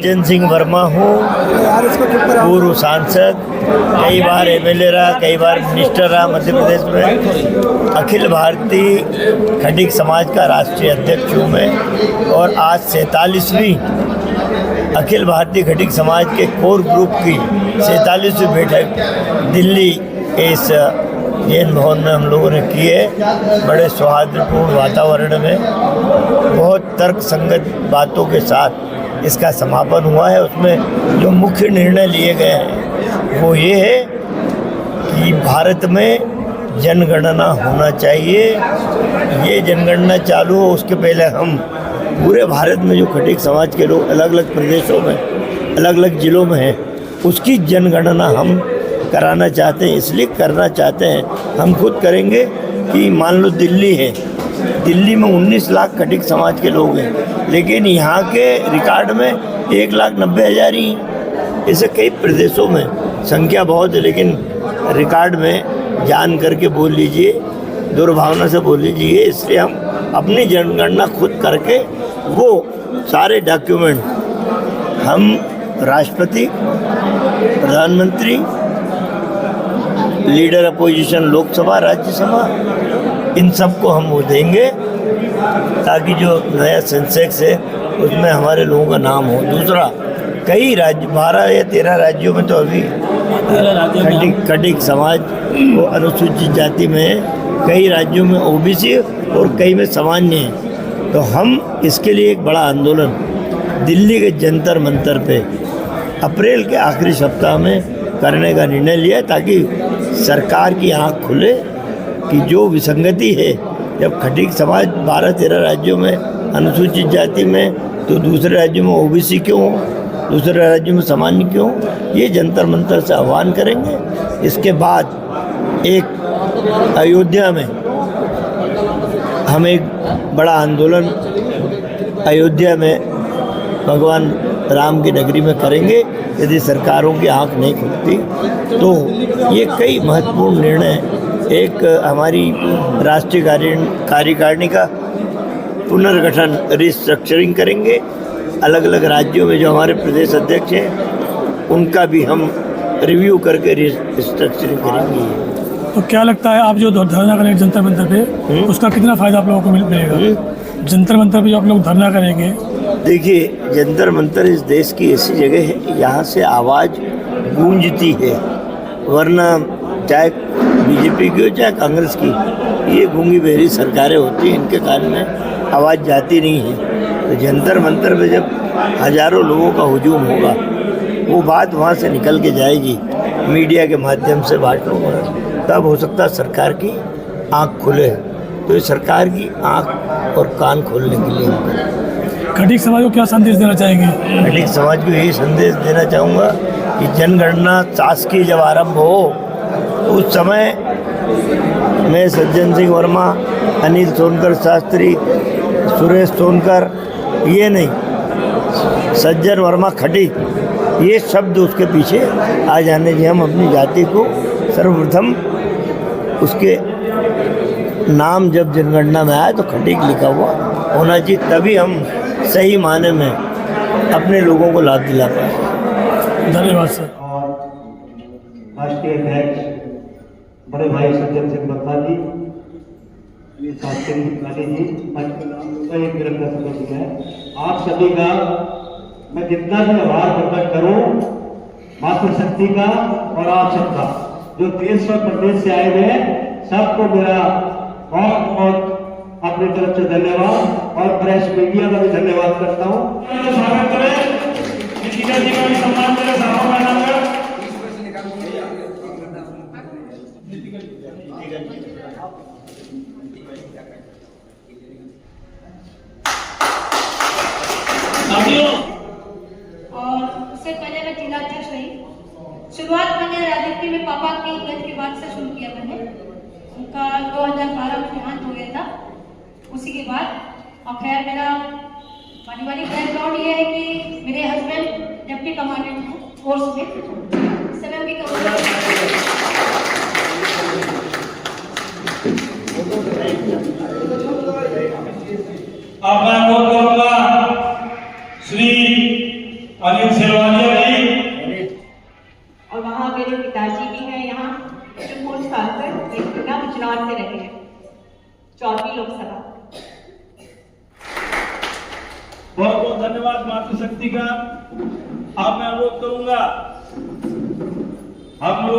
सज्जन सिंह वर्मा हूँ, पूर्व सांसद, कई बार एमएलए रहा, कई बार मिनिस्टर रहा मध्य प्रदेश में। अखिल भारतीय खटीक समाज का राष्ट्रीय अध्यक्ष हूँ मैं, और आज 47वीं अखिल भारतीय खटीक समाज के कोर ग्रुप की 47वीं बैठक दिल्ली के इस जैन भवन में हम लोगों ने की है। बड़े सौहार्दपूर्ण वातावरण में बहुत तर्क संगत बातों के साथ इसका समापन हुआ है। उसमें जो मुख्य निर्णय लिए गए हैं वो ये है कि भारत में जनगणना होना चाहिए। ये जनगणना चालू हो उसके पहले हम पूरे भारत में जो खटीक समाज के लोग अलग अलग प्रदेशों में, अलग अलग ज़िलों में हैं, उसकी जनगणना हम कराना चाहते हैं। इसलिए करना चाहते हैं, हम खुद करेंगे कि मान लो दिल्ली है, दिल्ली में 19 लाख खटीक समाज के लोग हैं, लेकिन यहाँ के रिकॉर्ड में 1,90,000 ही। ऐसे कई प्रदेशों में संख्या बहुत है, लेकिन रिकॉर्ड में जान करके बोल लीजिए, दुर्भावना से बोल लीजिए। इसलिए हम अपनी जनगणना खुद करके वो सारे डॉक्यूमेंट हम राष्ट्रपति, प्रधानमंत्री, लीडर अपोजिशन लोकसभा, राज्यसभा, इन सबको हम वो देंगे ताकि जो नया सेंसेक्स है उसमें हमारे लोगों का नाम हो। दूसरा, कई राज्य 12 या 13 राज्यों में तो अभी खटीक समाज को अनुसूचित जाति में है, कई राज्यों में ओबीसी और कई में सामान्य है। तो हम इसके लिए एक बड़ा आंदोलन दिल्ली के जंतर मंतर पे अप्रैल के आखिरी सप्ताह में करने का निर्णय लिया, ताकि सरकार की आंख खुले कि जो विसंगति है, जब खटीक समाज 12-13 राज्यों में अनुसूचित जाति में, तो दूसरे राज्यों में ओबीसी क्यों हो, दूसरे राज्यों में सामान्य क्यों। ये जंतर मंतर से आह्वान करेंगे। इसके बाद एक अयोध्या में हम एक बड़ा आंदोलन अयोध्या में भगवान राम की नगरी में करेंगे। यदि सरकारों की आंख नहीं खुलती तो ये कई महत्वपूर्ण निर्णय, एक हमारी राष्ट्रीय कार्यकारिणी का पुनर्गठन, रिस्ट्रक्चरिंग करेंगे। अलग अलग राज्यों में जो हमारे प्रदेश अध्यक्ष हैं उनका भी हम रिव्यू करके रिस्ट्रक्चरिंग करेंगे। तो क्या लगता है, आप जो धरना करेंगे जंतर मंतर पे, उसका कितना फ़ायदा आप लोगों को मिलेगा? जंतर मंतर पे जो आप लोग धरना करेंगे, देखिए, जंतर मंतर इस देश की ऐसी जगह है यहाँ से आवाज़ गूंजती है, वरना चाहे बीजेपी की हो चाहे कांग्रेस की, ये गूंगी बहरी सरकारें होती हैं, इनके कान में आवाज़ जाती नहीं है। तो जंतर मंतर पे जब हज़ारों लोगों का हुजूम होगा, वो बात वहाँ से निकल के जाएगी मीडिया के माध्यम से बातों में, तब हो सकता है सरकार की आँख खुले। तो ये सरकार की आँख और कान खोलने के लिए खटीक समाज को क्या संदेश देना चाहेंगे? खटीक समाज को यही संदेश देना चाहूँगा कि जनगणना शासकीय जब आरंभ हो, उस समय मैं सज्जन सिंह वर्मा, अनिल सोनकर शास्त्री, सुरेश सोनकर, ये नहीं, सज्जन वर्मा खटीक, ये शब्द उसके पीछे आ जाने चाहिए। हम अपनी जाति को सर्वप्रथम उसके नाम जब जनगणना में आए तो खटीक लिखा हुआ होना चाहिए, तभी हम सही माने में अपने लोगों को लाभ दिला पाए। धन्यवाद सर। और राष्ट्रीय अध्यक्ष बड़े भाई सज्जन सिंह वर्मा जी, शास्त्री लाली जी, एक तिरंगा समझ है। आप सभी का मैं जितना भी आभार प्रकट करूं मातृशक्ति का और आप सबका, जो देश और प्रदेश से आए हुए हैं, सबको मेरा बहुत बहुत अपनी तरफ से धन्यवाद, और प्रेस मीडिया का भी धन्यवाद करता हूँ। स्वागत करें, जी का भी सम्मान करें, सभा का नाम कर। और उससे पहले मैं जिलाध्यक्ष रही। शुरुआत मैंने राजनीति में पापा की डेथ के बाद से शुरू किया मैंने। उनका 2012 में देहांत हो गया था। उसी के बाद और खैर मेरा पारिवारिक बैकग्राउंड ये है कि मेरे हस्बैंड डिप्टी कमांडेंट हैं फोर्स में, इस समय उनकी अब मैं बोल करूंगा श्री जी भी हैं यहाँ जो पूर्व सांसद एक बिजनौर से रहे हैं 14वीं लोकसभा। बहुत बहुत धन्यवाद मातृशक्ति का। अब मैं अनुरोध करूंगा हम लोग